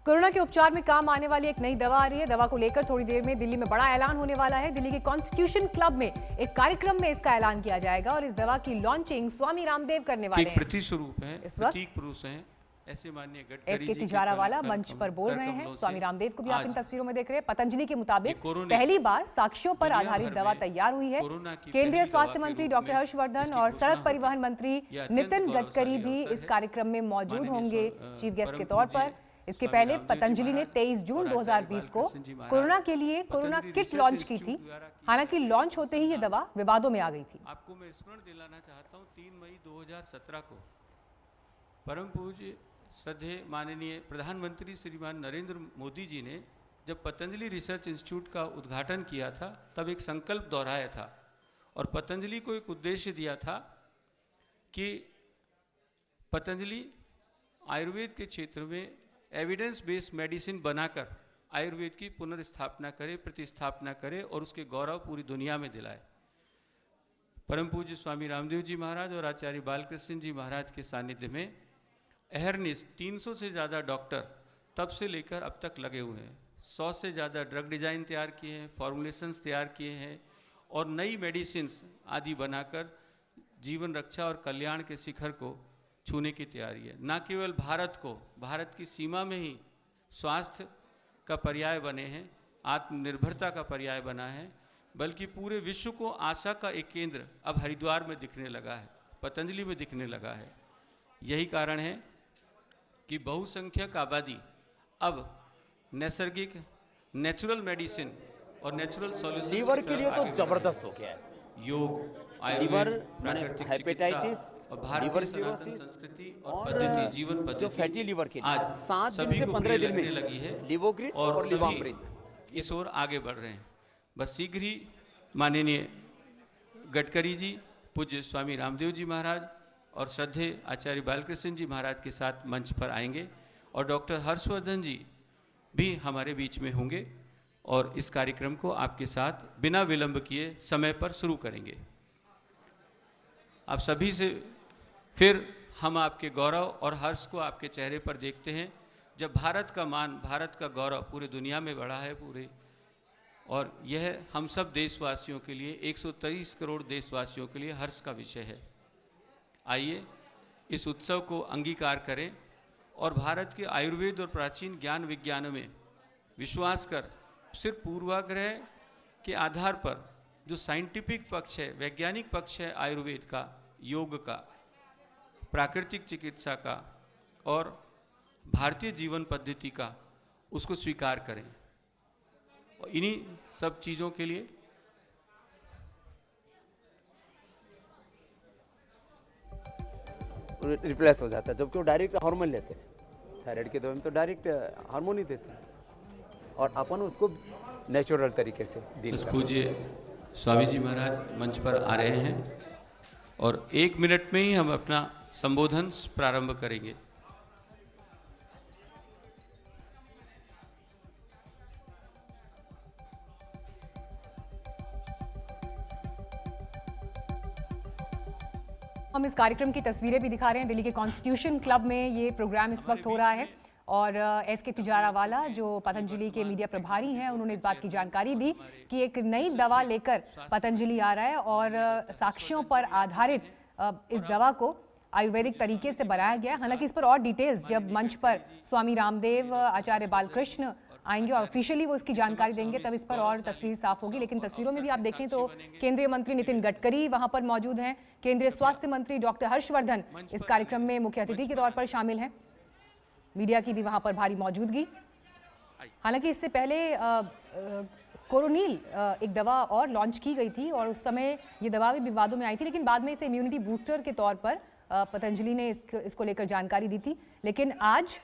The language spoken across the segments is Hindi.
कोरोना के उपचार में काम आने वाली एक नई दवा आ रही है। दवा को लेकर थोड़ी देर में दिल्ली में बड़ा ऐलान होने वाला है। दिल्ली के कॉन्स्टिट्यूशन क्लब में एक कार्यक्रम में इसका ऐलान किया जाएगा और इस दवा की लॉन्चिंग स्वामी रामदेव करने वाले हैं। प्रतिस्वरूप है, प्रतीक पुरुष हैं, ऐसे माननीय गडकरी जी तिजारावाला मंच पर बोल रहे हैं। स्वामी रामदेव को भी आप इन तस्वीरों में देख रहे हैं। पतंजलि के मुताबिक पहली बार साक्ष्यों पर आधारित दवा तैयार हुई है। केंद्रीय स्वास्थ्य मंत्री डॉक्टर हर्षवर्धन और सड़क परिवहन मंत्री नितिन गडकरी भी इस कार्यक्रम में मौजूद होंगे चीफ गेस्ट के तौर पर। इसके पहले पतंजलि ने 23 जून 2020 को कोरोना के लिए कोरोना किट लॉन्च की थी। हालांकि लॉन्च होते ही ये दवा विवादों में आ गई थी। आपको मैं स्मरण दिलाना चाहता हूं 3 मई 2017 को परम पूज्य श्रद्धेय माननीय प्रधानमंत्री श्रीमान नरेंद्र मोदी जी ने जब पतंजलि रिसर्च इंस्टीट्यूट का उद्घाटन किया था तब एक संकल्प दोहराया था और पतंजलि को एक उद्देश्य दिया था कि पतंजलि आयुर्वेद के क्षेत्र में एविडेंस बेस्ड मेडिसिन बनाकर आयुर्वेद की पुनर्स्थापना करे, प्रतिस्थापना करे और उसके गौरव पूरी दुनिया में दिलाए। परम पूज्य स्वामी रामदेव जी महाराज और आचार्य बालकृष्ण जी महाराज के सानिध्य में अहरनिश 300 से ज़्यादा डॉक्टर तब से लेकर अब तक लगे हुए हैं। 100 से ज़्यादा ड्रग डिज़ाइन तैयार किए हैं, फॉर्मुलेशंस तैयार किए हैं और नई मेडिसिन्स आदि बनाकर जीवन रक्षा और कल्याण के शिखर को छूने की तैयारी है। न केवल भारत को, भारत की सीमा में ही स्वास्थ्य का पर्याय बने हैं, आत्मनिर्भरता का पर्याय बना है, बल्कि पूरे विश्व को आशा का एक केंद्र अब हरिद्वार में दिखने लगा है, पतंजलि में दिखने लगा है। यही कारण है कि बहुसंख्यक आबादी अब नैसर्गिक नेचुरल मेडिसिन और नेचुरल सॉल्यूशन लीवर के लिए तो जबरदस्त हो गया है। योग, लीवर, हेपेटाइटिस और भारतीय सनातन संस्कृति और पद्धति, जीवन पद्धति जो फैटी लीवर के लिए आज 7 दिन से 15 दिन में लगी है लिवोग्रिड और लिवाम्प्रिड इस ओर आगे बढ़ रहे हैं। बस शीघ्र ही माननीय गडकरी जी, पूज्य स्वामी रामदेव जी महाराज और श्रद्धेय आचार्य बालकृष्ण जी महाराज के साथ मंच पर आएंगे और डॉक्टर हर्षवर्धन जी भी हमारे बीच में होंगे और इस कार्यक्रम को आपके साथ बिना विलंब किए समय पर शुरू करेंगे। आप सभी से फिर हम आपके गौरव और हर्ष को आपके चेहरे पर देखते हैं जब भारत का मान, भारत का गौरव पूरी दुनिया में बढ़ा है पूरे, और यह हम सब देशवासियों के लिए, 123 करोड़ देशवासियों के लिए हर्ष का विषय है। आइए इस उत्सव को अंगीकार करें और भारत के आयुर्वेद और प्राचीन ज्ञान विज्ञान में विश्वास कर सिर्फ पूर्वाग्रह के आधार पर जो साइंटिफिक पक्ष है, वैज्ञानिक पक्ष है आयुर्वेद का, योग का, प्राकृतिक चिकित्सा का और भारतीय जीवन पद्धति का, उसको स्वीकार करें। और इन्हीं सब चीज़ों के लिए रिप्लेस हो जाता है, जबकि वो डायरेक्ट हार्मोन लेते हैं। थायराइड की दवा में तो डायरेक्ट हार्मोन ही देते हैं और अपन उसको नेचुरल तरीके से डील करते हैं। पूज्य स्वामी जी महाराज मंच पर आ रहे हैं और 1 मिनट में ही हम अपना संबोधन प्रारंभ करेंगे। हम इस कार्यक्रम की तस्वीरें भी दिखा रहे हैं। दिल्ली के कॉन्स्टिट्यूशन क्लब में ये प्रोग्राम इस वक्त हो रहा है और एस के तिजारावाला जो पतंजलि के मीडिया प्रभारी हैं, उन्होंने इस बात की जानकारी दी कि एक नई दवा लेकर पतंजलि आ रहा है और साक्ष्यों पर आधारित इस दवा को आयुर्वेदिक तरीके से बनाया गया है। हालांकि इस पर और डिटेल्स जब मंच पर स्वामी रामदेव, आचार्य बालकृष्ण आएंगे और ऑफिशियली वो इसकी जानकारी देंगे तब इस पर और तस्वीर साफ होगी। लेकिन तस्वीरों में भी आप देखें तो केंद्रीय मंत्री नितिन गडकरी वहां पर मौजूद हैं, केंद्रीय स्वास्थ्य मंत्री डॉक्टर हर्षवर्धन इस कार्यक्रम में मुख्य अतिथि के तौर पर शामिल हैं, मीडिया की भी वहां पर भारी मौजूदगी। हालांकि इससे पहले कोरोनिल एक दवा और लॉन्च की गई थी और उस समय ये दवा भी विवादों में आई थी, लेकिन बाद में इसे इम्यूनिटी बूस्टर के तौर पर पतंजलि ने इसको लेकर जानकारी दी थी। लेकिन आज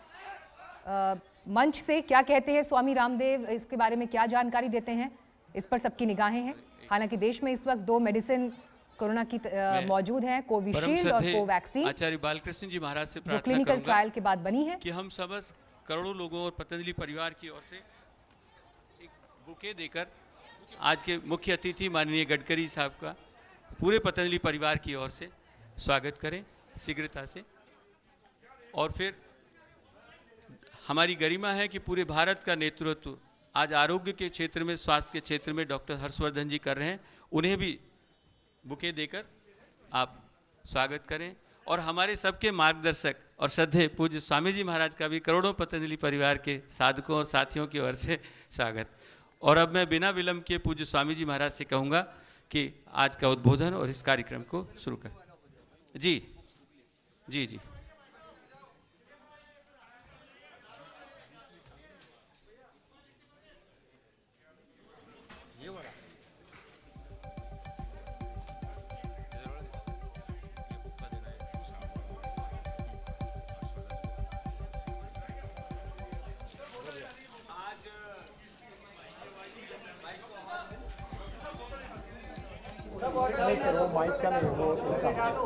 मंच से क्या कहते हैं स्वामी रामदेव, इसके बारे में क्या जानकारी देते हैं, इस पर सबकी निगाहें हैं। हालांकि देश में इस वक्त 2 मेडिसिन कोरोना की मौजूद हैं, कोविशील्ड और कोवैक्सीन, आचार्य बालकृष्ण जी महाराज से जो क्लिनिकल ट्रायल के बाद बनी है कि हम सब करोड़ों लोगों और पतंजलि परिवार की ओर से एक बुके देकर आज के मुख्य अतिथि माननीय गडकरी साहब का पूरे पतंजलि परिवार की ओर से स्वागत करें शीघ्रता से। और फिर हमारी गरिमा है कि पूरे भारत का नेतृत्व आज आरोग्य के क्षेत्र में, स्वास्थ्य के क्षेत्र में डॉक्टर हर्षवर्धन जी कर रहे हैं। उन्हें भी बुके देकर आप स्वागत करें और हमारे सबके मार्गदर्शक और श्रद्धेय पूज्य स्वामी जी महाराज का भी करोड़ों पतंजलि परिवार के साधकों और साथियों की ओर से स्वागत। और अब मैं बिना विलंब के पूज्य स्वामी जी महाराज से कहूँगा कि आज का उद्बोधन और इस कार्यक्रम को शुरू करें। जी जी जी।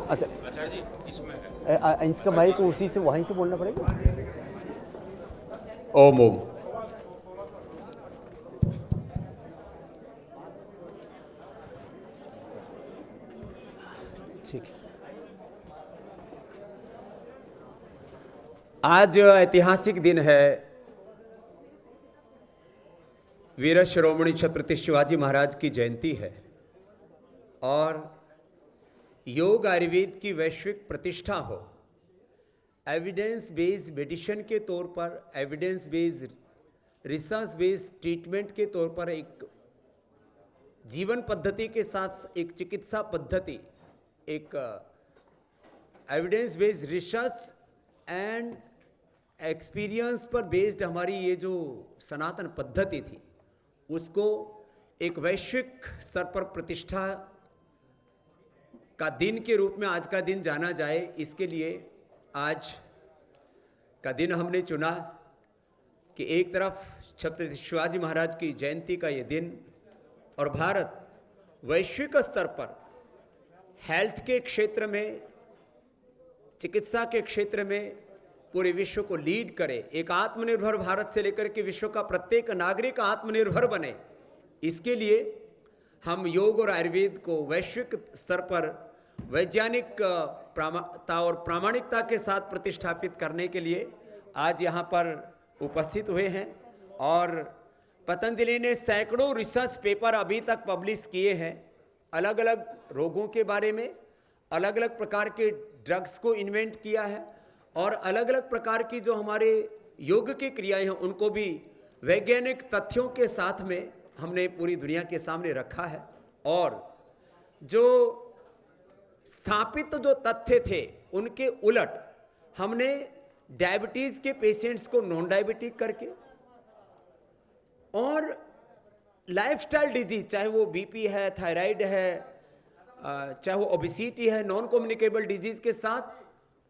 अच्छा आचार्य जी इसमें इसका माइक उसी से वहीं से बोलना पड़ेगा। ओम ओम। ठीक है। आज ऐतिहासिक दिन है। वीर शिरोमणि छत्रपति शिवाजी महाराज की जयंती है और योग आयुर्वेद की वैश्विक प्रतिष्ठा हो, एविडेंस बेस्ड मेडिसिन के तौर पर, evidence based research based treatment के तौर पर एक जीवन पद्धति के साथ एक चिकित्सा पद्धति, एक evidence based research and experience पर बेस्ड हमारी ये जो सनातन पद्धति थी, उसको एक वैश्विक स्तर पर प्रतिष्ठा का दिन के रूप में आज का दिन जाना जाए, इसके लिए आज का दिन हमने चुना कि एक तरफ छत्रपति शिवाजी महाराज की जयंती का ये दिन और भारत वैश्विक स्तर पर हेल्थ के क्षेत्र में, चिकित्सा के क्षेत्र में पूरे विश्व को लीड करे, एक आत्मनिर्भर भारत से लेकर के विश्व का प्रत्येक नागरिक आत्मनिर्भर बने। इसके लिए हम योग और आयुर्वेद को वैश्विक स्तर पर वैज्ञानिक और प्रामाणिकता के साथ प्रतिष्ठापित करने के लिए आज यहाँ पर उपस्थित हुए हैं। और पतंजलि ने सैकड़ों रिसर्च पेपर अभी तक पब्लिश किए हैं, अलग अलग रोगों के बारे में, अलग अलग प्रकार के ड्रग्स को इन्वेंट किया है और अलग अलग प्रकार की जो हमारे योग की क्रियाएं हैं उनको भी वैज्ञानिक तथ्यों के साथ में हमने पूरी दुनिया के सामने रखा है। और जो स्थापित जो तथ्य थे उनके उलट हमने डायबिटीज के पेशेंट्स को नॉन डायबिटिक करके और लाइफस्टाइल डिजीज, चाहे वो बीपी है, थायराइड है, चाहे वो ओबेसिटी है, नॉन कम्युनिकेबल डिजीज के साथ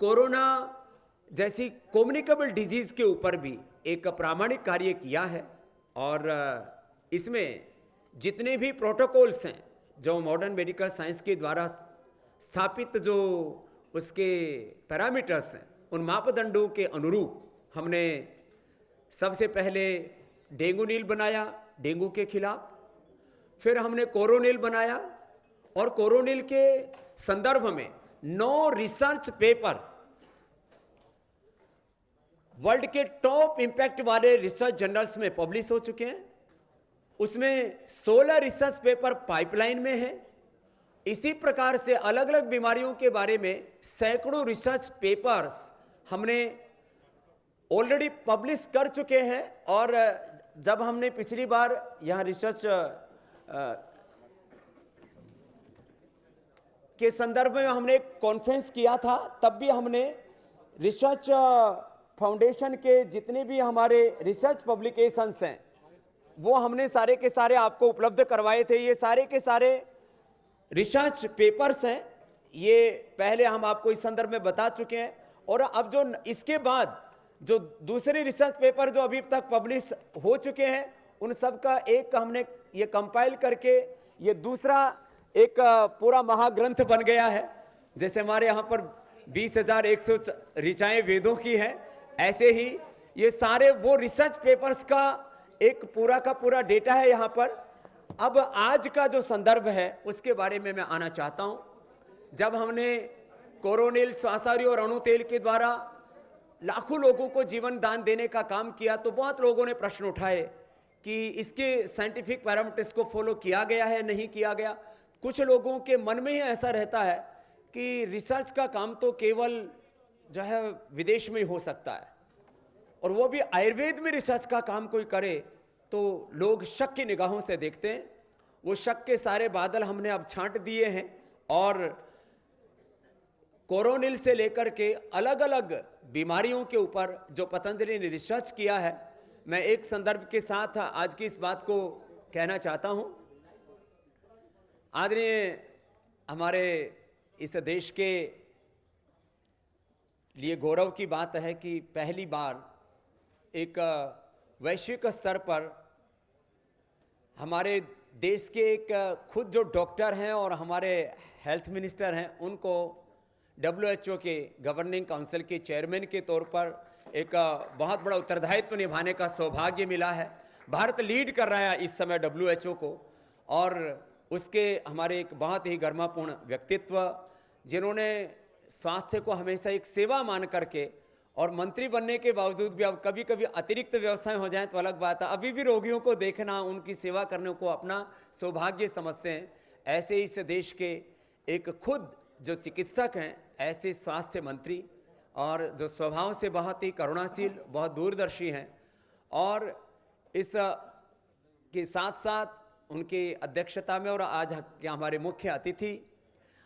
कोरोना जैसी कम्युनिकेबल डिजीज के ऊपर भी एक प्रामाणिक कार्य किया है। और इसमें जितने भी प्रोटोकॉल्स हैं जो मॉडर्न मेडिकल साइंस के द्वारा स्थापित, जो उसके पैरामीटर्स हैं, उन मापदंडों के अनुरूप हमने सबसे पहले डेंगू नील बनाया डेंगू के खिलाफ, फिर हमने कोरोनिल बनाया और कोरोनिल के संदर्भ में 9 रिसर्च पेपर वर्ल्ड के टॉप इंपैक्ट वाले रिसर्च जर्नल्स में पब्लिश हो चुके हैं। उसमें 16 रिसर्च पेपर पाइपलाइन में है। इसी प्रकार से अलग अलग बीमारियों के बारे में सैकड़ों रिसर्च पेपर्स हमने ऑलरेडी पब्लिश कर चुके हैं। और जब हमने पिछली बार यहाँ रिसर्च के संदर्भ में हमने एक कॉन्फ्रेंस किया था, तब भी हमने रिसर्च फाउंडेशन के जितने भी हमारे रिसर्च पब्लिकेशंस हैं वो हमने सारे के सारे आपको उपलब्ध करवाए थे। ये सारे के सारे रिसर्च पेपर्स हैं, ये पहले हम आपको इस संदर्भ में बता चुके हैं। और अब जो इसके बाद जो दूसरे रिसर्च पेपर जो अभी तक पब्लिश हो चुके हैं उन सब का एक हमने ये कंपाइल करके ये दूसरा एक पूरा महाग्रंथ बन गया है। जैसे हमारे यहाँ पर 20,100 ऋचाएं वेदों की हैं, ऐसे ही ये सारे वो रिसर्च पेपर्स का एक पूरा का पूरा डेटा है यहाँ पर। अब आज का जो संदर्भ है उसके बारे में मैं आना चाहता हूँ। जब हमने कोरोनिल, श्वासाहारी और अणु तेल के द्वारा लाखों लोगों को जीवन दान देने का काम किया, तो बहुत लोगों ने प्रश्न उठाए कि इसके साइंटिफिक पैरामीटर्स को फॉलो किया गया है, नहीं किया गया। कुछ लोगों के मन में ही ऐसा रहता है कि रिसर्च का काम तो केवल जो है विदेश में ही हो सकता है, और वो भी आयुर्वेद में रिसर्च का काम कोई करे तो लोग शक की निगाहों से देखते हैं। वो शक के सारे बादल हमने अब छांट दिए हैं, और कोरोनिल से लेकर के अलग अलग बीमारियों के ऊपर जो पतंजलि ने रिसर्च किया है, मैं एक संदर्भ के साथ आज की इस बात को कहना चाहता हूं। आदरणीय हमारे इस देश के लिए गौरव की बात है कि पहली बार एक वैश्विक स्तर पर हमारे देश के एक खुद जो डॉक्टर हैं और हमारे हेल्थ मिनिस्टर हैं, उनको WHO के गवर्निंग काउंसिल के चेयरमैन के तौर पर एक बहुत बड़ा उत्तरदायित्व निभाने का सौभाग्य मिला है। भारत लीड कर रहा है इस समय WHO को, और उसके हमारे एक बहुत ही गरिमापूर्ण व्यक्तित्व, जिन्होंने स्वास्थ्य को हमेशा एक सेवा मान करके, और मंत्री बनने के बावजूद भी अब कभी कभी अतिरिक्त व्यवस्थाएं हो जाएं तो अलग बात है, अभी भी रोगियों को देखना, उनकी सेवा करने को अपना सौभाग्य समझते हैं। ऐसे इस देश के एक खुद जो चिकित्सक हैं, ऐसे स्वास्थ्य मंत्री, और जो स्वभाव से बहुत ही करुणाशील, बहुत दूरदर्शी हैं, और इस के साथ साथ उनकी अध्यक्षता में, और आज हमारे मुख्य अतिथि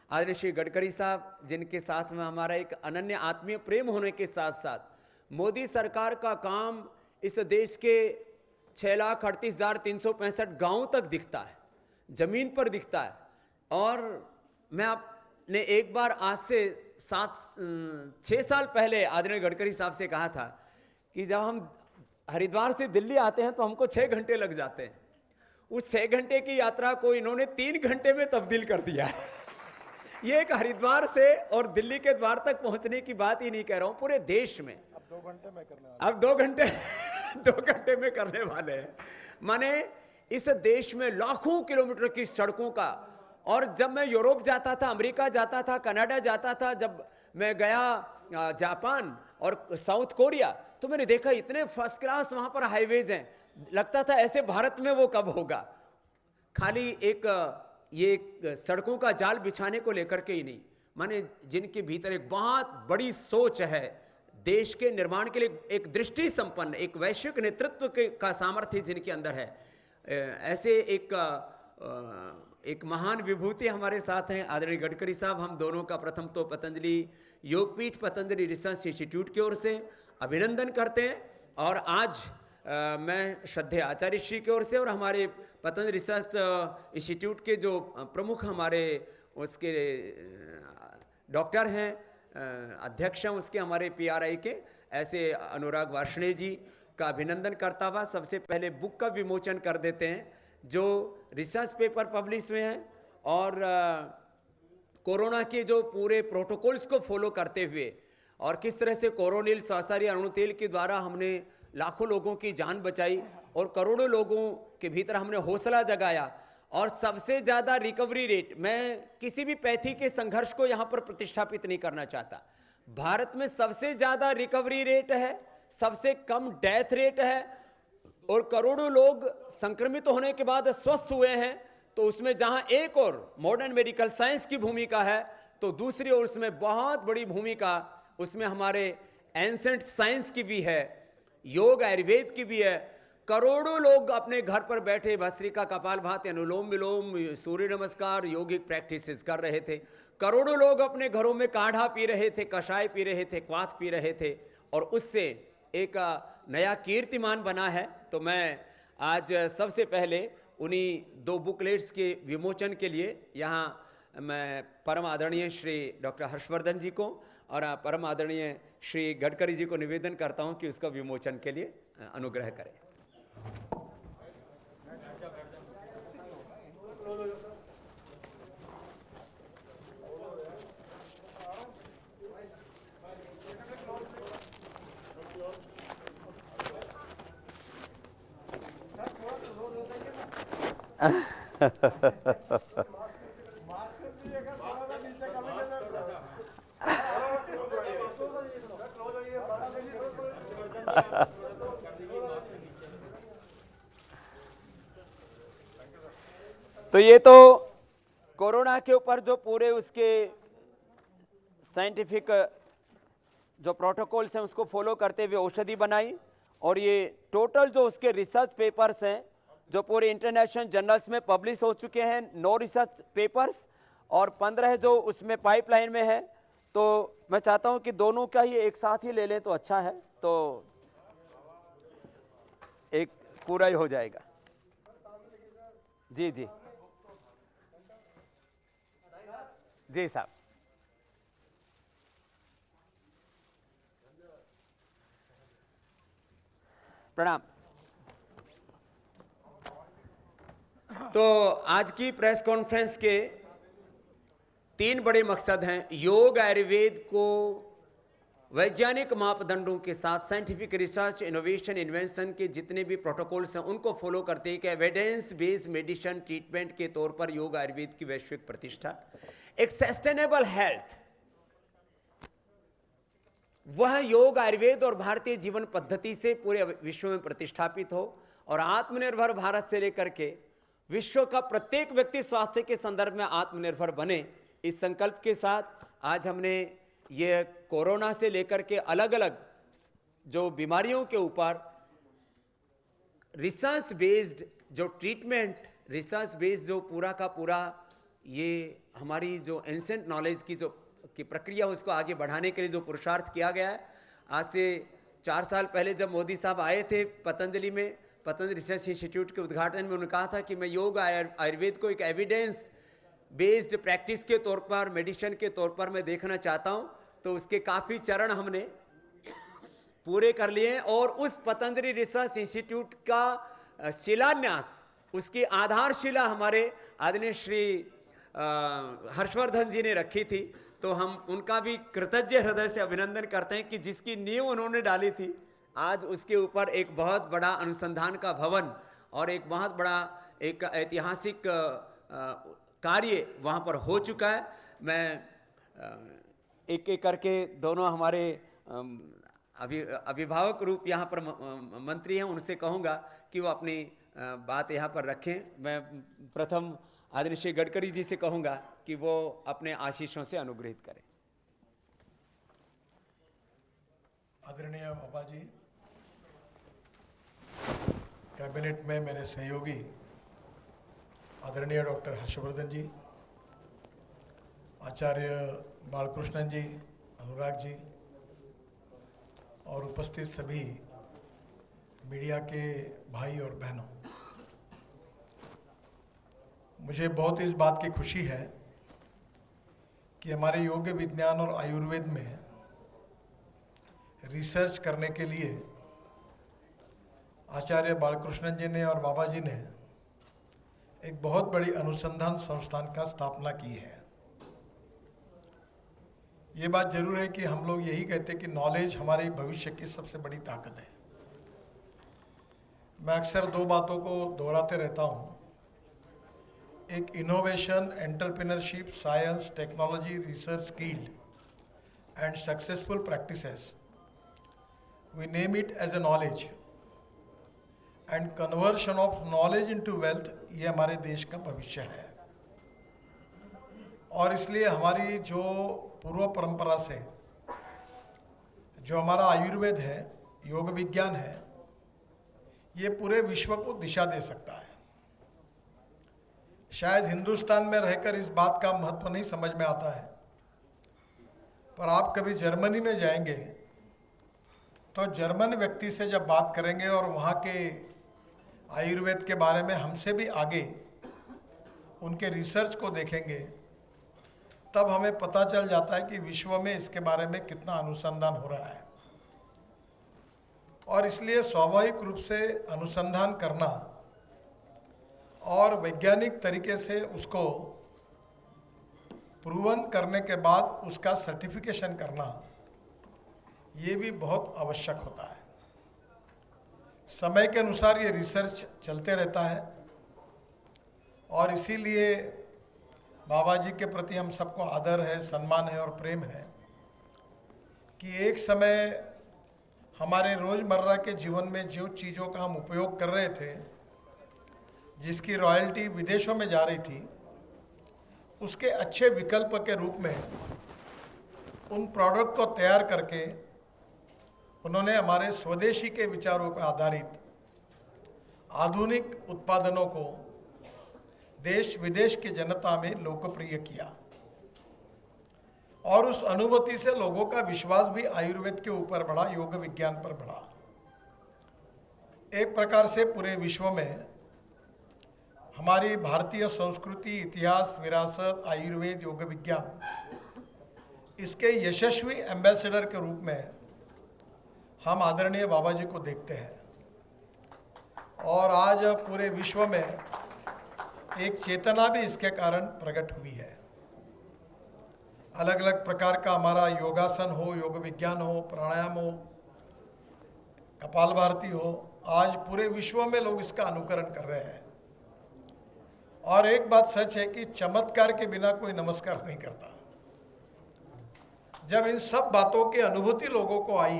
आदरणीय श्री गडकरी साहब, जिनके साथ में हमारा एक अनन्य आत्मीय प्रेम होने के साथ साथ मोदी सरकार का काम इस देश के 6,38,365 गाँव तक दिखता है, जमीन पर दिखता है। और मैं आपने एक बार आज से 6 साल पहले आदरणीय गडकरी साहब से कहा था कि जब हम हरिद्वार से दिल्ली आते हैं तो हमको 6 घंटे लग जाते हैं। उस 6 घंटे की यात्रा को इन्होंने 3 घंटे में तब्दील कर दिया है। ये एक हरिद्वार से और दिल्ली के द्वार तक पहुंचने की बात ही नहीं कह रहा हूं, पूरे देश में अब 2 घंटे में करने वाले, अब 2 घंटे में करने वाले हैं। माने इस देश में लाखों किलोमीटर की सड़कों का, और जब मैं यूरोप जाता था, अमेरिका जाता था, कनाडा जाता था, जब मैं गया जापान और साउथ कोरिया, तो मैंने देखा इतने फर्स्ट क्लास वहां पर हाईवेज हैं, लगता था ऐसे भारत में वो कब होगा। खाली ये सड़कों का जाल बिछाने को लेकर के ही नहीं, माने जिनके भीतर एक बहुत बड़ी सोच है देश के निर्माण के लिए, एक दृष्टि संपन्न, एक वैश्विक नेतृत्व का सामर्थ्य जिनके अंदर है, ऐसे एक महान विभूति हमारे साथ हैं आदरणीय गडकरी साहब। हम दोनों का प्रथम तो पतंजलि योगपीठ, पतंजलि रिसर्च इंस्टीट्यूट की ओर से अभिनंदन करते हैं, और आज मैं श्रद्धेय आचार्य श्री की ओर से और हमारे पतंजलि रिसर्च इंस्टीट्यूट के जो प्रमुख हमारे उसके डॉक्टर हैं, अध्यक्ष हैं उसके, हमारे PRI के, ऐसे अनुराग वार्ष्णेय जी का अभिनंदन करता हुआ सबसे पहले बुक का विमोचन कर देते हैं, जो रिसर्च पेपर पब्लिश हुए हैं, और कोरोना के जो पूरे प्रोटोकॉल्स को फॉलो करते हुए, और किस तरह से कोरोनिल स्वासारी अणुतेल के द्वारा हमने लाखों लोगों की जान बचाई और करोड़ों लोगों के भीतर हमने हौसला जगाया, और सबसे ज़्यादा रिकवरी रेट, मैं किसी भी पैथी के संघर्ष को यहाँ पर प्रतिष्ठापित नहीं करना चाहता, भारत में सबसे ज़्यादा रिकवरी रेट है, सबसे कम डेथ रेट है, और करोड़ों लोग संक्रमित होने के बाद स्वस्थ हुए हैं। तो उसमें जहां एक और मॉडर्न मेडिकल साइंस की भूमिका है, तो दूसरी ओर उसमें बहुत बड़ी भूमिका उसमें हमारे एंसेंट साइंस की भी है, योग आयुर्वेद की भी है। करोड़ों लोग अपने घर पर बैठे भस्त्रिका, कपालभाति, अनुलोम विलोम, सूर्य नमस्कार, योगिक प्रैक्टिसेस कर रहे थे। करोड़ों लोग अपने घरों में काढ़ा पी रहे थे, कषाय पी रहे थे, क्वाथ पी रहे थे, और उससे एक नया कीर्तिमान बना है। तो मैं आज सबसे पहले उन्हीं 2 बुकलेट्स के विमोचन के लिए यहाँ मैं परम आदरणीय श्री डॉक्टर हर्षवर्धन जी को और परम आदरणीय श्री गडकरी जी को निवेदन करता हूँ कि उसका विमोचन के लिए अनुग्रह करें। तो ये तो कोरोना के ऊपर जो पूरे उसके साइंटिफिक जो प्रोटोकॉल्स हैं उसको फॉलो करते हुए औषधि बनाई, और ये टोटल जो उसके रिसर्च पेपर्स हैं जो पूरे इंटरनेशनल जर्नल्स में पब्लिश हो चुके हैं, 9 रिसर्च पेपर्स, और 15 जो उसमें पाइपलाइन में है। तो मैं चाहता हूं कि दोनों का ही एक साथ ही ले लें तो अच्छा है, तो एक पूरा ही हो जाएगा। जी जी जी साहब। प्रणाम। तो आज की प्रेस कॉन्फ्रेंस के 3 बड़े मकसद हैं। योग आयुर्वेद को वैज्ञानिक मापदंडों के साथ साइंटिफिक रिसर्च, इनोवेशन, इन्वेंशन के जितने भी प्रोटोकॉल्स हैं उनको फॉलो करते हैं कि एविडेंस बेस्ड मेडिसिन ट्रीटमेंट के तौर पर योग आयुर्वेद की वैश्विक प्रतिष्ठा, एक सस्टेनेबल हेल्थ, वह योग आयुर्वेद और भारतीय जीवन पद्धति से पूरे विश्व में प्रतिष्ठापित हो, और आत्मनिर्भर भारत से लेकर के विश्व का प्रत्येक व्यक्ति स्वास्थ्य के संदर्भ में आत्मनिर्भर बने, इस संकल्प के साथ आज हमने ये कोरोना से लेकर के अलग अलग जो बीमारियों के ऊपर रिसर्च बेस्ड जो ट्रीटमेंट, रिसर्च बेस्ड जो पूरा का पूरा ये हमारी जो एंसेंट नॉलेज की जो की प्रक्रिया उसको आगे बढ़ाने के लिए जो पुरुषार्थ किया गया है। आज से 4 साल पहले जब मोदी साहब आए थे पतंजलि में, पतंजलि रिसर्च इंस्टीट्यूट के उद्घाटन में, उन्होंने कहा था कि मैं योग आयुर्वेद को एक एविडेंस बेस्ड प्रैक्टिस के तौर पर, मेडिसिन के तौर पर मैं देखना चाहता हूं। तो उसके काफ़ी चरण हमने पूरे कर लिए हैं, और उस पतंजलि रिसर्च इंस्टीट्यूट का शिलान्यास, उसकी आधारशिला हमारे आदरणीय श्री हर्षवर्धन जी ने रखी थी। तो हम उनका भी कृतज्ञ हृदय से अभिनंदन करते हैं कि जिसकी नींव उन्होंने डाली थी, आज उसके ऊपर एक बहुत बड़ा अनुसंधान का भवन और एक बहुत बड़ा एक ऐतिहासिक कार्य वहाँ पर हो चुका है। मैं एक एक करके दोनों हमारे अभिभावक रूप यहाँ पर मंत्री हैं, उनसे कहूँगा कि वो अपनी बात यहाँ पर रखें। मैं प्रथम आदरणीय श्री गडकरी जी से कहूँगा कि वो अपने आशीषों से अनुग्रहित करें। आदरणीय बाबा जी, कैबिनेट में मेरे सहयोगी आदरणीय डॉक्टर हर्षवर्धन जी, आचार्य बालकृष्णन जी, अनुराग जी, और उपस्थित सभी मीडिया के भाई और बहनों, मुझे बहुत इस बात की खुशी है कि हमारे योग विज्ञान और आयुर्वेद में रिसर्च करने के लिए आचार्य बालकृष्णन जी ने और बाबा जी ने एक बहुत बड़ी अनुसंधान संस्थान का स्थापना की है। ये बात जरूर है कि हम लोग यही कहते हैं कि नॉलेज हमारे भविष्य की सबसे बड़ी ताकत है। मैं अक्सर 2 बातों को दोहराते रहता हूँ, एक innovation, entrepreneurship, science, technology, research, skilled and successful practices, we name it as a knowledge and conversion of knowledge into wealth. ये हमारे देश का भविष्य है, और इसलिए हमारी जो पूर्व परंपरा से जो हमारा आयुर्वेद है, योग विज्ञान है, ये पूरे विश्व को दिशा दे सकता है। शायद हिंदुस्तान में रहकर इस बात का महत्व नहीं समझ में आता है, पर आप कभी जर्मनी में जाएंगे तो जर्मन व्यक्ति से जब बात करेंगे और वहाँ के आयुर्वेद के बारे में हमसे भी आगे उनके रिसर्च को देखेंगे, तब हमें पता चल जाता है कि विश्व में इसके बारे में कितना अनुसंधान हो रहा है। और इसलिए स्वाभाविक रूप से अनुसंधान करना और वैज्ञानिक तरीके से उसको प्रूवन करने के बाद उसका सर्टिफिकेशन करना, ये भी बहुत आवश्यक होता है। समय के अनुसार ये रिसर्च चलते रहता है, और इसीलिए बाबा जी के प्रति हम सबको आदर है, सम्मान है और प्रेम है कि एक समय हमारे रोज़मर्रा के जीवन में जो चीज़ों का हम उपयोग कर रहे थे, जिसकी रॉयल्टी विदेशों में जा रही थी, उसके अच्छे विकल्प के रूप में उन प्रोडक्ट को तैयार करके उन्होंने हमारे स्वदेशी के विचारों पर आधारित आधुनिक उत्पादनों को देश विदेश की जनता में लोकप्रिय किया और उस अनुभूति से लोगों का विश्वास भी आयुर्वेद के ऊपर बढ़ा, योग विज्ञान पर बढ़ा। एक प्रकार से पूरे विश्व में हमारी भारतीय संस्कृति, इतिहास, विरासत, आयुर्वेद, योग विज्ञान, इसके यशस्वी एम्बेसडर के रूप में हम आदरणीय बाबा जी को देखते हैं और आज पूरे विश्व में एक चेतना भी इसके कारण प्रकट हुई है। अलग अलग प्रकार का हमारा योगासन हो, योग विज्ञान हो, प्राणायाम हो, कपालभाति हो, आज पूरे विश्व में लोग इसका अनुकरण कर रहे हैं। और एक बात सच है कि चमत्कार के बिना कोई नमस्कार नहीं करता। जब इन सब बातों की अनुभूति लोगों को आई,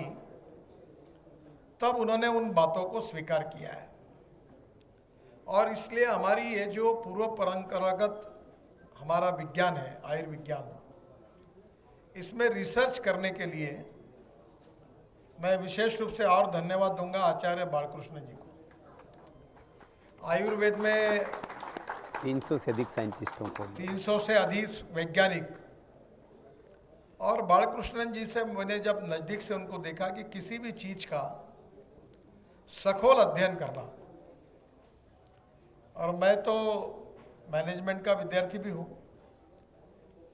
तब उन्होंने उन बातों को स्वीकार किया है और इसलिए हमारी ये जो पूर्व परंपरागत हमारा विज्ञान है, आयुर्विज्ञान, इसमें रिसर्च करने के लिए मैं विशेष रूप से और धन्यवाद दूंगा आचार्य बालकृष्ण जी को। आयुर्वेद में 300 से अधिक साइंटिस्टों को, 300 से अधिक वैज्ञानिक, और बालकृष्णन जी से मैंने जब नज़दीक से उनको देखा कि किसी भी चीज़ का सखोल अध्ययन करना, और मैं तो मैनेजमेंट का विद्यार्थी भी हूँ,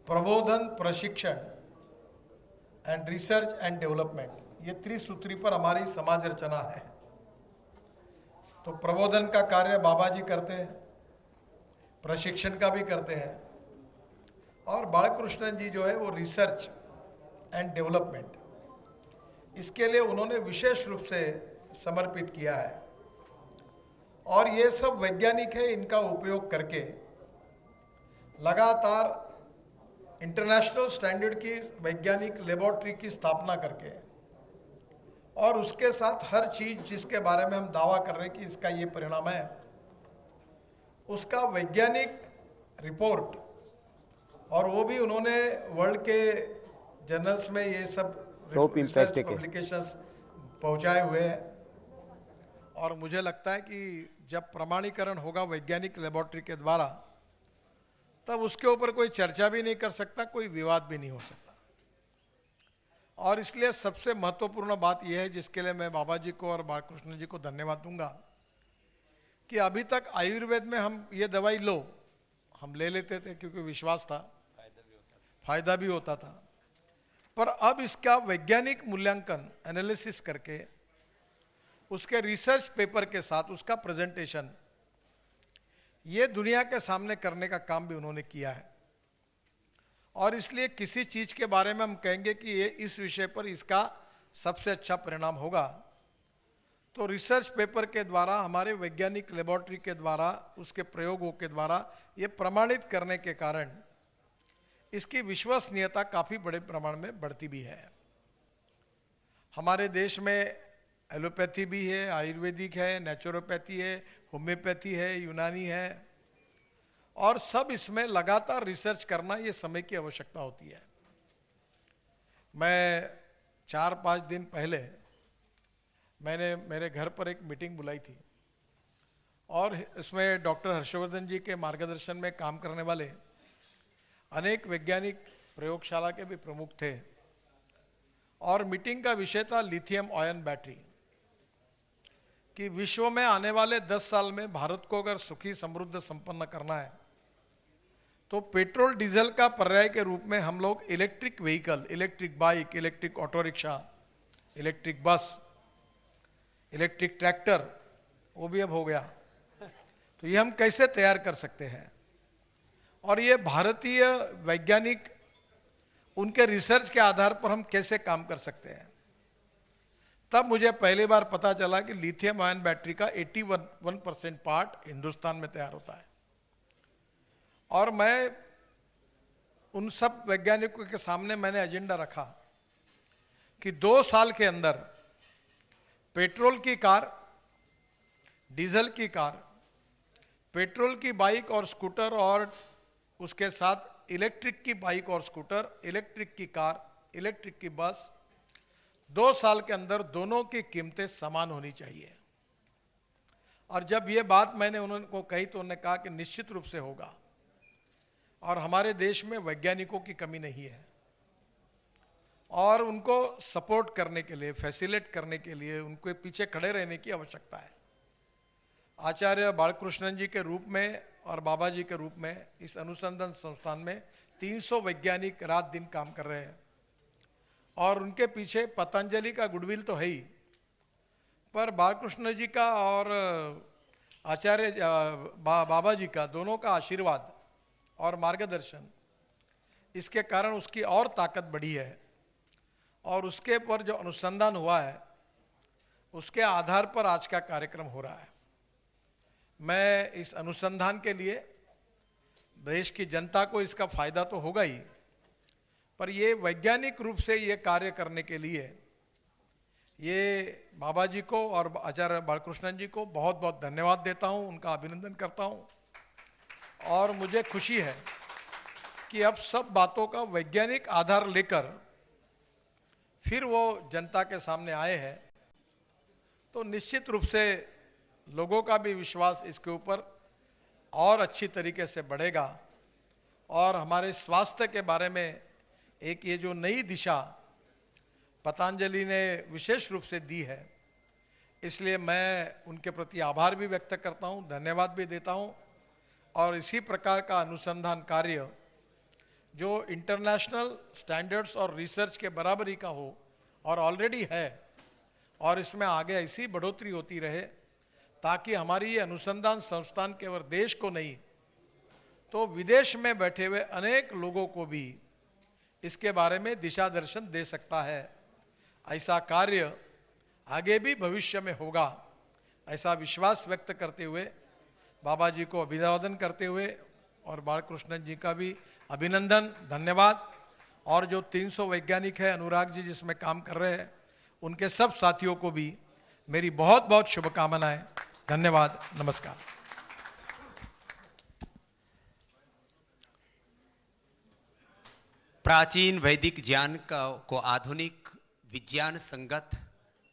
प्रबोधन, प्रशिक्षण एंड रिसर्च एंड डेवलपमेंट, ये त्रिसूत्री पर हमारी समाज रचना है। तो प्रबोधन का कार्य बाबा जी करते हैं, प्रशिक्षण का भी करते हैं, और बालकृष्णन जी जो है वो रिसर्च एंड डेवलपमेंट, इसके लिए उन्होंने विशेष रूप से समर्पित किया है। और ये सब वैज्ञानिक है, इनका उपयोग करके लगातार इंटरनेशनल स्टैंडर्ड की वैज्ञानिक लेबोरेटरी की स्थापना करके, और उसके साथ हर चीज़ जिसके बारे में हम दावा कर रहे हैं कि इसका ये परिणाम है, उसका वैज्ञानिक रिपोर्ट, और वो भी उन्होंने वर्ल्ड के जर्नल्स में ये सब रिसर्च पब्लिकेशंस पहुंचाए हुए हैं। और मुझे लगता है कि जब प्रमाणीकरण होगा वैज्ञानिक लेबोरेटरी के द्वारा, तब उसके ऊपर कोई चर्चा भी नहीं कर सकता, कोई विवाद भी नहीं हो सकता। और इसलिए सबसे महत्वपूर्ण बात यह है, जिसके लिए मैं बाबा जी को और बालकृष्ण जी को धन्यवाद दूंगा, कि अभी तक आयुर्वेद में हम ये दवाई लो, हम ले लेते थे क्योंकि विश्वास था, फायदा भी होता था, पर अब इसका वैज्ञानिक मूल्यांकन, एनालिसिस करके उसके रिसर्च पेपर के साथ उसका प्रेजेंटेशन, ये दुनिया के सामने करने का काम भी उन्होंने किया है। और इसलिए किसी चीज़ के बारे में हम कहेंगे कि ये इस विषय पर इसका सबसे अच्छा परिणाम होगा, तो रिसर्च पेपर के द्वारा, हमारे वैज्ञानिक लेबोरेटरी के द्वारा, उसके प्रयोगों के द्वारा ये प्रमाणित करने के कारण इसकी विश्वसनीयता काफ़ी बड़े प्रमाण में बढ़ती भी है। हमारे देश में एलोपैथी भी है, आयुर्वेदिक है, नेचुरोपैथी है, होम्योपैथी है, यूनानी है, और सब इसमें लगातार रिसर्च करना, ये समय की आवश्यकता होती है। मैं 4-5 दिन पहले मैंने मेरे घर पर एक मीटिंग बुलाई थी, और इसमें डॉक्टर हर्षवर्धन जी के मार्गदर्शन में काम करने वाले अनेक वैज्ञानिक प्रयोगशाला के भी प्रमुख थे, और मीटिंग का विषय था लिथियम आयन बैटरी, कि विश्व में आने वाले 10 साल में भारत को अगर सुखी, समृद्ध, संपन्न करना है, तो पेट्रोल डीजल का पर्याय के रूप में हम लोग electric vehicle, electric bike, electric auto rickshaw, electric bus, electric tractor, वो भी अब हो गया, तो ये हम कैसे तैयार कर सकते हैं। और ये भारतीय वैज्ञानिक, उनके रिसर्च के आधार पर हम कैसे काम कर सकते हैं। तब मुझे पहली बार पता चला कि लिथियम आयन बैटरी का 81% पार्ट हिंदुस्तान में तैयार होता है। और मैं उन सब वैज्ञानिकों के सामने मैंने एजेंडा रखा कि 2 साल के अंदर पेट्रोल की कार, डीजल की कार, पेट्रोल की बाइक और स्कूटर और उसके साथ इलेक्ट्रिक की बाइक और स्कूटर, इलेक्ट्रिक की कार, इलेक्ट्रिक की बस, 2 साल के अंदर दोनों की कीमतें समान होनी चाहिए। और जब ये बात मैंने उनको कही तो उन्होंने कहा कि निश्चित रूप से होगा। और हमारे देश में वैज्ञानिकों की कमी नहीं है और उनको सपोर्ट करने के लिए, फैसिलिटेट करने के लिए उनके पीछे खड़े रहने की आवश्यकता है। आचार्य बालकृष्णन जी के रूप में और बाबा जी के रूप में इस अनुसंधान संस्थान में 300 वैज्ञानिक रात दिन काम कर रहे हैं और उनके पीछे पतंजलि का गुडविल तो है ही, पर बालकृष्ण जी का और आचार्य बाबा जी का दोनों का आशीर्वाद और मार्गदर्शन, इसके कारण उसकी और ताकत बढ़ी है और उसके पर जो अनुसंधान हुआ है उसके आधार पर आज का कार्यक्रम हो रहा है। मैं इस अनुसंधान के लिए देश की जनता को इसका फायदा तो होगा ही, पर ये वैज्ञानिक रूप से ये कार्य करने के लिए ये बाबा जी को और आचार्य बालकृष्णन जी को बहुत बहुत धन्यवाद देता हूँ, उनका अभिनंदन करता हूँ। और मुझे खुशी है कि अब सब बातों का वैज्ञानिक आधार लेकर फिर वो जनता के सामने आए हैं, तो निश्चित रूप से लोगों का भी विश्वास इसके ऊपर और अच्छी तरीके से बढ़ेगा और हमारे स्वास्थ्य के बारे में एक ये जो नई दिशा पतंजलि ने विशेष रूप से दी है, इसलिए मैं उनके प्रति आभार भी व्यक्त करता हूँ, धन्यवाद भी देता हूँ। और इसी प्रकार का अनुसंधान कार्य जो इंटरनेशनल स्टैंडर्ड्स और रिसर्च के बराबरी का हो और ऑलरेडी है, और इसमें आगे ऐसी बढ़ोतरी होती रहे ताकि हमारी ये अनुसंधान संस्थान केवल देश को नहीं तो विदेश में बैठे हुए अनेक लोगों को भी इसके बारे में दिशा दर्शन दे सकता है। ऐसा कार्य आगे भी भविष्य में होगा, ऐसा विश्वास व्यक्त करते हुए बाबा जी को अभिवादन करते हुए और बालकृष्णन जी का भी अभिनंदन, धन्यवाद। और जो 300 वैज्ञानिक हैं, अनुराग जी जिसमें काम कर रहे हैं, उनके सब साथियों को भी मेरी बहुत बहुत शुभकामनाएं। धन्यवाद, नमस्कार। प्राचीन वैदिक ज्ञान को आधुनिक विज्ञान संगत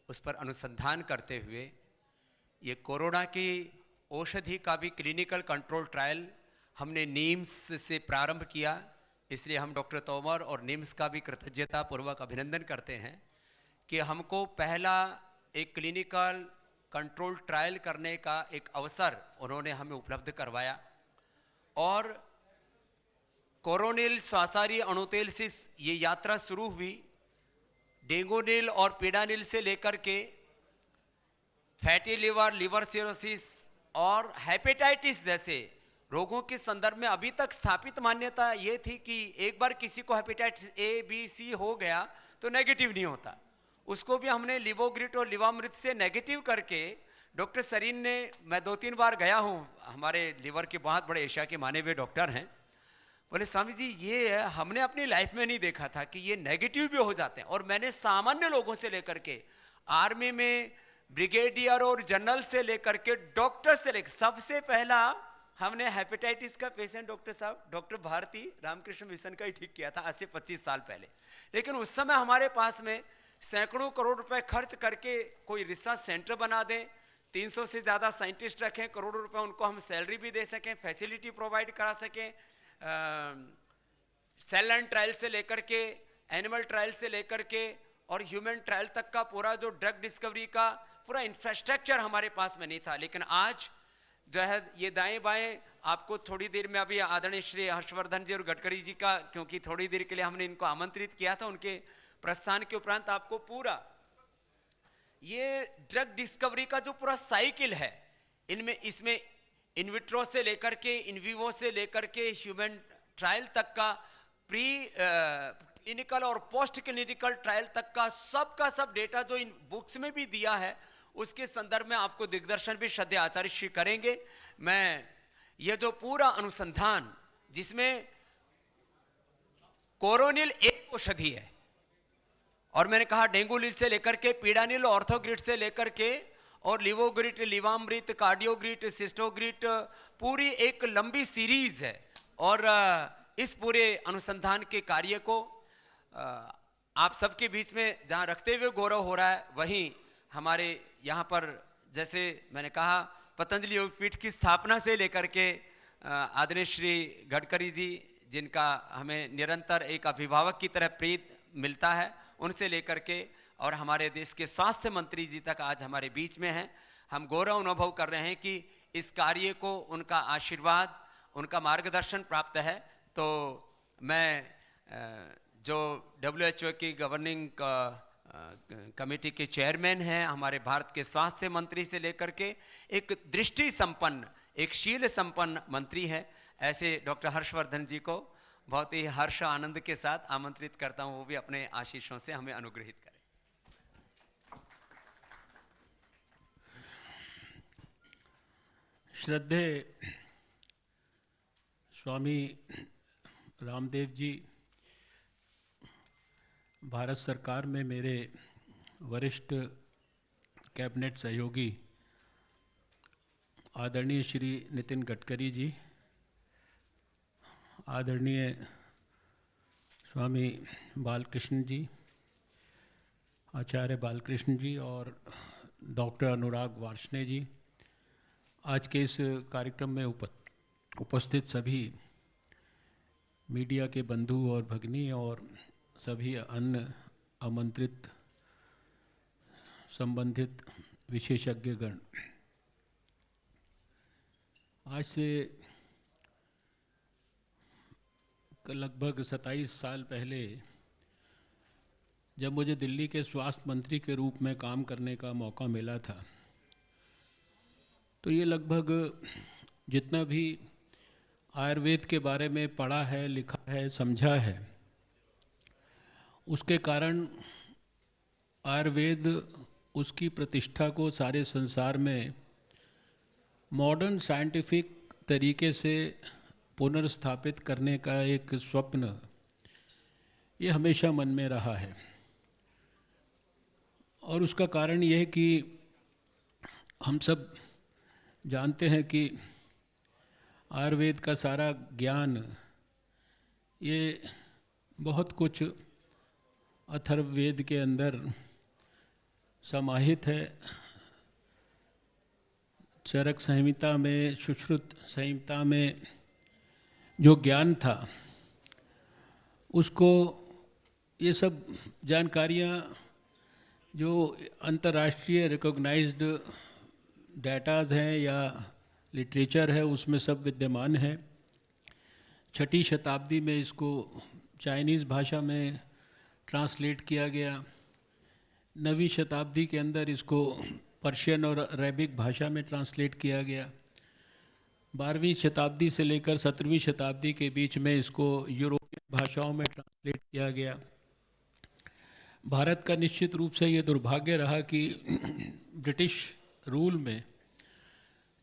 उस पर अनुसंधान करते हुए ये कोरोना की औषधि का भी क्लिनिकल कंट्रोल ट्रायल हमने नीम्स से प्रारंभ किया, इसलिए हम डॉक्टर तोमर और नीम्स का भी कृतज्ञता पूर्वक अभिनंदन करते हैं कि हमको पहला एक क्लिनिकल कंट्रोल ट्रायल करने का एक अवसर उन्होंने हमें उपलब्ध करवाया। और कोरोनिल श्वासारी अणुतेलसिस ये यात्रा शुरू हुई डेंगूनिल और पीडानिल से लेकर के फैटी लिवर, लिवर सिरोसिस और हेपेटाइटिस जैसे रोगों के संदर्भ में अभी तक स्थापित मान्यता ये थी कि एक बार किसी को हेपेटाइटिस ए, बी, सी हो गया तो नेगेटिव नहीं होता। उसको भी हमने लिवोग्रिट और लिवामृत से नेगेटिव करके डॉक्टर सरीन ने, मैं 2-3 बार गया हूँ, हमारे लिवर के बहुत बड़े एशिया के माने हुए डॉक्टर हैं, बोले स्वामी जी ये हमने अपनी लाइफ में नहीं देखा था कि ये नेगेटिव भी हो जाते हैं। और मैंने सामान्य लोगों से लेकर के आर्मी में ब्रिगेडियर और जनरल से लेकर के डॉक्टर से लेकर सबसे पहला हमने हेपेटाइटिस का पेशेंट डॉक्टर साहब डॉक्टर भारती रामकृष्ण मिशन का ही ठीक किया था आज से 25 साल पहले। लेकिन उस समय हमारे पास में सैकड़ों करोड़ रुपए खर्च करके कोई रिसर्च सेंटर बना दें, 300 से ज़्यादा साइंटिस्ट रखें, करोड़ों रुपए उनको हम सैलरी भी दे सकें, फैसिलिटी प्रोवाइड करा सकें, सेल एंड ट्रायल से लेकर के एनिमल ट्रायल से लेकर के और ह्यूमन ट्रायल तक का पूरा जो ड्रग डिस्कवरी का पूरा इंफ्रास्ट्रक्चर हमारे पास में नहीं था। लेकिन आज जो है ये दाएं बाएं आपको थोड़ी देर में अभी आदरणीय श्री हर्षवर्धन जी और गडकरी जी का, क्योंकि थोड़ी देर के लिए हमने इनको आमंत्रित किया था, उनके प्रस्थान के उपरांत आपको पूरा ये ड्रग डिस्कवरी का जो पूरा साइकिल है इसमें इनविट्रो से लेकर के इनविवो से लेकर के ह्यूमन ट्रायल तक का प्री क्लिनिकल और पोस्ट क्लिनिकल ट्रायल तक का सब डेटा जो इन बुक्स में भी दिया है उसके संदर्भ में आपको दिग्दर्शन भी श्रद्धेय आचार्य श्री करेंगे। मैं ये जो पूरा अनुसंधान जिसमें कोरोनिल एक औषधि है और मैंने कहा डेंगू से लेकर के पीडानिल ऑर्थोग्रिड से लेकर के और लिवोग्रिड, लिवामृत, कार्डियोग्रिड, सिस्टोग्रिड, पूरी एक लंबी सीरीज है। और इस पूरे अनुसंधान के कार्य को आप सबके बीच में जहां रखते हुए गौरव हो रहा है, वहीं हमारे यहाँ पर जैसे मैंने कहा पतंजलि योगपीठ की स्थापना से लेकर के आदरणीय श्री गडकरी जी, जिनका हमें निरंतर एक अभिभावक की तरह प्रेम मिलता है, उनसे लेकर के और हमारे देश के स्वास्थ्य मंत्री जी तक आज हमारे बीच में हैं। हम गौरव अनुभव कर रहे हैं कि इस कार्य को उनका आशीर्वाद, उनका मार्गदर्शन प्राप्त है। तो मैं जो WHO की गवर्निंग कमेटी के चेयरमैन हैं, हमारे भारत के स्वास्थ्य मंत्री से लेकर के एक दृष्टि संपन्न, एक शील संपन्न मंत्री हैं, ऐसे डॉक्टर हर्षवर्धन जी को बहुत ही हर्ष आनंद के साथ आमंत्रित करता हूं, वो भी अपने आशीषों से हमें अनुग्रहित करें। श्रद्धेय स्वामी रामदेव जी, भारत सरकार में मेरे वरिष्ठ कैबिनेट सहयोगी आदरणीय श्री नितिन गडकरी जी, आदरणीय स्वामी बालकृष्ण जी, आचार्य बालकृष्ण जी और डॉक्टर अनुराग वार्ष्णेय जी, आज के इस कार्यक्रम में उपस्थित सभी मीडिया के बंधु और भगिनी और सभी अन्य आमंत्रित संबंधित विशेषज्ञगण, आज से लगभग 27 साल पहले जब मुझे दिल्ली के स्वास्थ्य मंत्री के रूप में काम करने का मौका मिला था, तो ये लगभग जितना भी आयुर्वेद के बारे में पढ़ा है, लिखा है, समझा है, उसके कारण आयुर्वेद उसकी प्रतिष्ठा को सारे संसार में मॉडर्न साइंटिफिक तरीके से पुनर्स्थापित करने का एक स्वप्न, ये हमेशा मन में रहा है। और उसका कारण यह है कि हम सब जानते हैं कि आयुर्वेद का सारा ज्ञान ये बहुत कुछ अथर्ववेद के अंदर समाहित है। चरक संहिता में, सुश्रुत संहिता में जो ज्ञान था, उसको ये सब जानकारियाँ जो अंतर्राष्ट्रीय रिकॉग्नाइज्ड डेटाज हैं या लिटरेचर है, उसमें सब विद्यमान है। 6ठी शताब्दी में इसको चाइनीज़ भाषा में ट्रांसलेट किया गया। 9वीं शताब्दी के अंदर इसको पर्शियन और अरेबिक भाषा में ट्रांसलेट किया गया। 12वीं शताब्दी से लेकर 17वीं शताब्दी के बीच में इसको यूरोपियन भाषाओं में ट्रांसलेट किया गया। भारत का निश्चित रूप से ये दुर्भाग्य रहा कि ब्रिटिश रूल में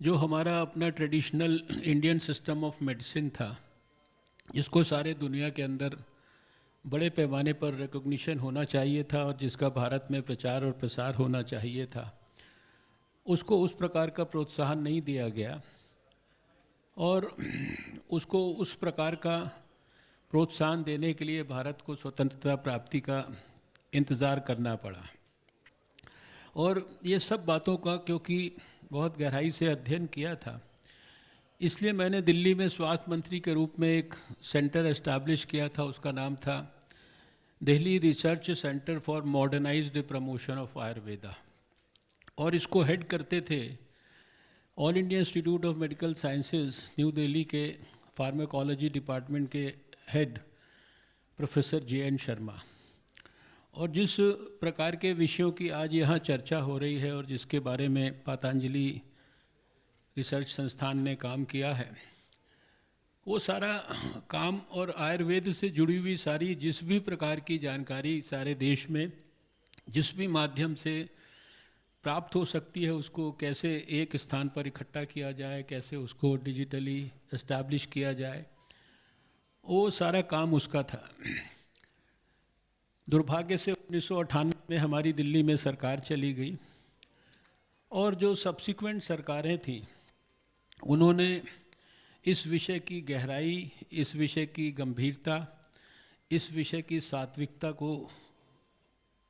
जो हमारा अपना traditional Indian system of medicine था, जिसको सारे दुनिया के अंदर बड़े पैमाने पर रिकॉग्निशन होना चाहिए था और जिसका भारत में प्रचार और प्रसार होना चाहिए था, उसको उस प्रकार का प्रोत्साहन नहीं दिया गया और उसको उस प्रकार का प्रोत्साहन देने के लिए भारत को स्वतंत्रता प्राप्ति का इंतज़ार करना पड़ा। और ये सब बातों का क्योंकि बहुत गहराई से अध्ययन किया था, इसलिए मैंने दिल्ली में स्वास्थ्य मंत्री के रूप में एक सेंटर एस्टैब्लिश किया था। उसका नाम था Delhi research centre for modernised promotion of Ayurveda, और इसको हेड करते थे all India institute of medical sciences new Delhi के फार्माकोलॉजी डिपार्टमेंट के हेड प्रोफेसर JN शर्मा। और जिस प्रकार के विषयों की आज यहाँ चर्चा हो रही है और जिसके बारे में पतंजलि रिसर्च संस्थान ने काम किया है, वो सारा काम और आयुर्वेद से जुड़ी हुई सारी जिस भी प्रकार की जानकारी सारे देश में जिस भी माध्यम से प्राप्त हो सकती है, उसको कैसे एक स्थान पर इकट्ठा किया जाए, कैसे उसको डिजिटली एस्टैब्लिश किया जाए, वो सारा काम उसका था। दुर्भाग्य से 1998 में हमारी दिल्ली में सरकार चली गई और जो सब्सिक्वेंट सरकारें थीं उन्होंने इस विषय की गहराई, इस विषय की गंभीरता, इस विषय की सात्विकता को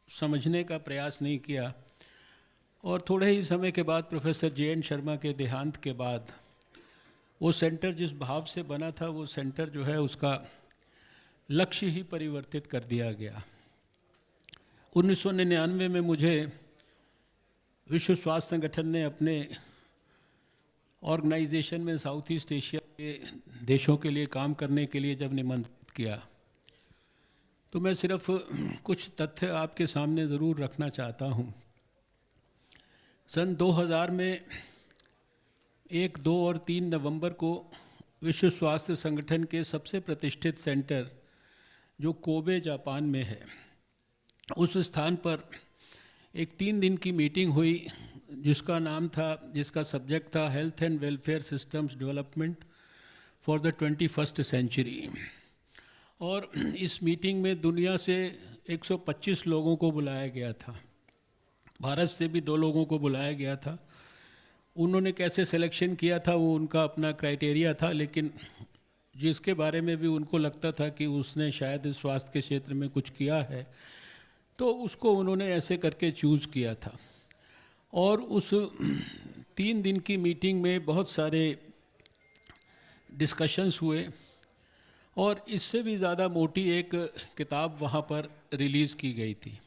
समझने का प्रयास नहीं किया। और थोड़े ही समय के बाद प्रोफेसर जे.एन. शर्मा के देहांत के बाद वो सेंटर जिस भाव से बना था, वो सेंटर जो है उसका लक्ष्य ही परिवर्तित कर दिया गया। 1999 में मुझे विश्व स्वास्थ्य संगठन ने अपने ऑर्गेनाइजेशन में साउथ ईस्ट एशिया के देशों के लिए काम करने के लिए जब निमंत्रित किया, तो मैं सिर्फ कुछ तथ्य आपके सामने ज़रूर रखना चाहता हूँ। सन 2000 में 1, 2 और 3 नवंबर को विश्व स्वास्थ्य संगठन के सबसे प्रतिष्ठित सेंटर जो कोबे जापान में है, उस स्थान पर एक 3 दिन की मीटिंग हुई जिसका सब्जेक्ट था health and welfare systems development for the 21st century. और इस मीटिंग में दुनिया से 125 लोगों को बुलाया गया था, भारत से भी 2 लोगों को बुलाया गया था। उन्होंने कैसे सिलेक्शन किया था वो उनका अपना क्राइटेरिया था, लेकिन जिसके बारे में भी उनको लगता था कि उसने शायद स्वास्थ्य के क्षेत्र में कुछ किया है, तो उसको उन्होंने ऐसे करके चूज़ किया था। और उस 3 दिन की मीटिंग में बहुत सारे डिस्कशंस हुए और इससे भी ज़्यादा मोटी एक किताब वहाँ पर रिलीज़ की गई थी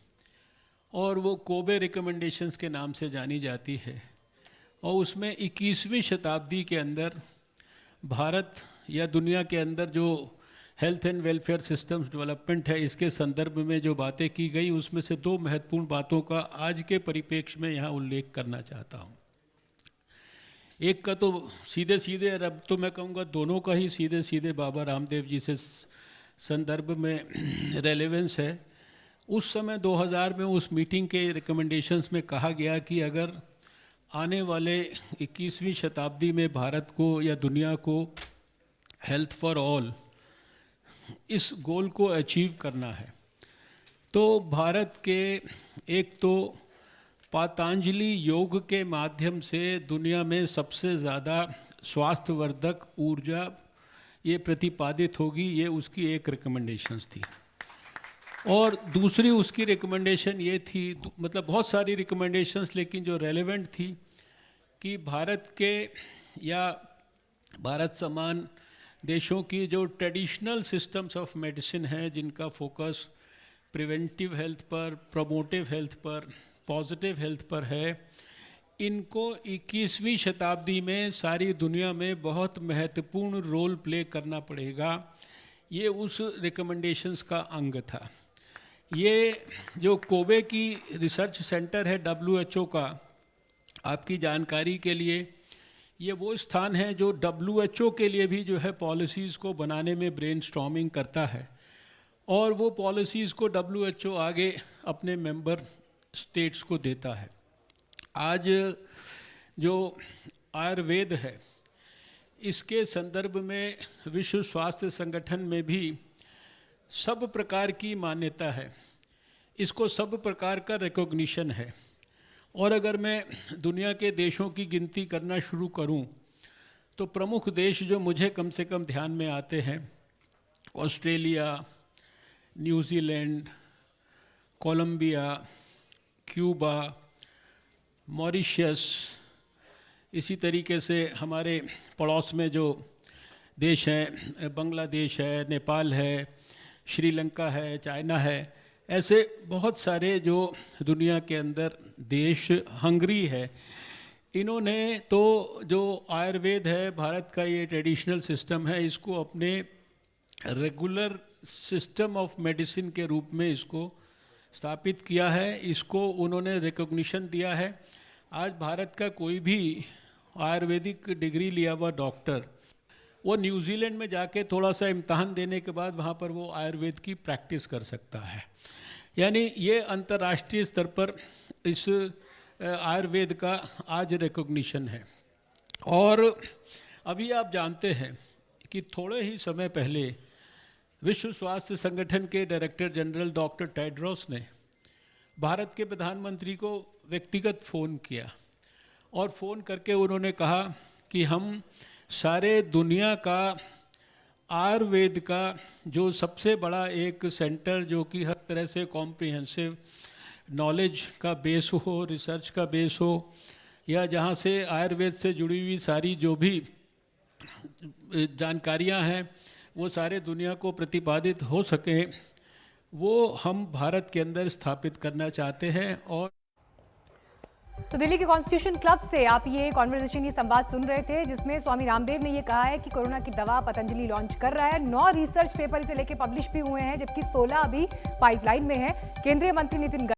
और वो कोबे रिकमेंडेशंस के नाम से जानी जाती है। और उसमें 21वीं शताब्दी के अंदर भारत या दुनिया के अंदर जो health and welfare systems development है, इसके संदर्भ में जो बातें की गई, उसमें से 2 महत्वपूर्ण बातों का आज के परिप्रेक्ष्य में यहाँ उल्लेख करना चाहता हूँ। एक का तो सीधे सीधे, और अब तो मैं कहूँगा दोनों का ही सीधे सीधे बाबा रामदेव जी से संदर्भ में रेलेवेंस है। उस समय 2000 में उस मीटिंग के रिकमेंडेशंस में कहा गया कि अगर आने वाले 21वीं शताब्दी में भारत को या दुनिया को हेल्थ फॉर ऑल इस गोल को अचीव करना है, तो भारत के एक तो पतंजलि योग के माध्यम से दुनिया में सबसे ज़्यादा स्वास्थ्यवर्धक ऊर्जा ये प्रतिपादित होगी, ये उसकी एक रिकमेंडेशंस थी। और दूसरी उसकी रिकमेंडेशन ये थी, मतलब बहुत सारी रिकमेंडेशंस, लेकिन जो रेलेवेंट थी कि भारत के या भारत समान देशों की जो ट्रेडिशनल सिस्टम्स ऑफ मेडिसिन हैं, जिनका फोकस प्रिवेंटिव हेल्थ पर, प्रमोटिव हेल्थ पर, पॉजिटिव हेल्थ पर है, इनको 21वीं शताब्दी में सारी दुनिया में बहुत महत्वपूर्ण रोल प्ले करना पड़ेगा। ये उस रिकमेंडेशंस का अंग था। ये जो कोबे की रिसर्च सेंटर है WHO का, आपकी जानकारी के लिए, ये वो स्थान है जो WHO के लिए भी जो है पॉलिसीज़ को बनाने में ब्रेनस्टॉर्मिंग करता है और वो पॉलिसीज़ को WHO आगे अपने मेंबर स्टेट्स को देता है। आज जो आयुर्वेद है, इसके संदर्भ में विश्व स्वास्थ्य संगठन में भी सब प्रकार की मान्यता है, इसको सब प्रकार का रिकॉग्निशन है। और अगर मैं दुनिया के देशों की गिनती करना शुरू करूं, तो प्रमुख देश जो मुझे कम से कम ध्यान में आते हैं, Australia, New Zealand, Colombia, Cuba, Mauritius, इसी तरीके से हमारे पड़ोस में जो देश हैं, बांग्लादेश है, नेपाल है, श्रीलंका है, चाइना है, ऐसे बहुत सारे जो दुनिया के अंदर देश, हंगरी है, इन्होंने तो जो आयुर्वेद है, भारत का ये ट्रेडिशनल सिस्टम है, इसको अपने रेगुलर सिस्टम ऑफ मेडिसिन के रूप में इसको स्थापित किया है, इसको उन्होंने रिकॉग्निशन दिया है। आज भारत का कोई भी आयुर्वेदिक डिग्री लिया हुआ डॉक्टर, वो न्यूजीलैंड में जाके थोड़ा सा इम्तहान देने के बाद वहाँ पर वो आयुर्वेद की प्रैक्टिस कर सकता है। यानी ये अंतर्राष्ट्रीय स्तर पर इस आयुर्वेद का आज रिकॉग्निशन है। और अभी आप जानते हैं कि थोड़े ही समय पहले विश्व स्वास्थ्य संगठन के डायरेक्टर जनरल डॉक्टर टेड्रोस ने भारत के प्रधानमंत्री को व्यक्तिगत फ़ोन किया और फ़ोन करके उन्होंने कहा कि हम सारे दुनिया का आयुर्वेद का जो सबसे बड़ा एक सेंटर, जो कि हर तरह से कॉम्प्रिहेंसिव नॉलेज का बेस हो, रिसर्च का बेस हो, या जहाँ से आयुर्वेद से जुड़ी हुई सारी जो भी जानकारियाँ हैं वो सारे दुनिया को प्रतिपादित हो सके, वो हम भारत के अंदर स्थापित करना चाहते हैं। और तो दिल्ली के कॉन्स्टिट्यूशन क्लब से आप ये कॉन्वर्सेशन, ये संवाद सुन रहे थे, जिसमें स्वामी रामदेव ने ये कहा है कि कोरोना की दवा पतंजलि लॉन्च कर रहा है। 9 रिसर्च पेपर इसे लेके पब्लिश भी हुए हैं, जबकि 16 अभी पाइपलाइन में है। केंद्रीय मंत्री नितिन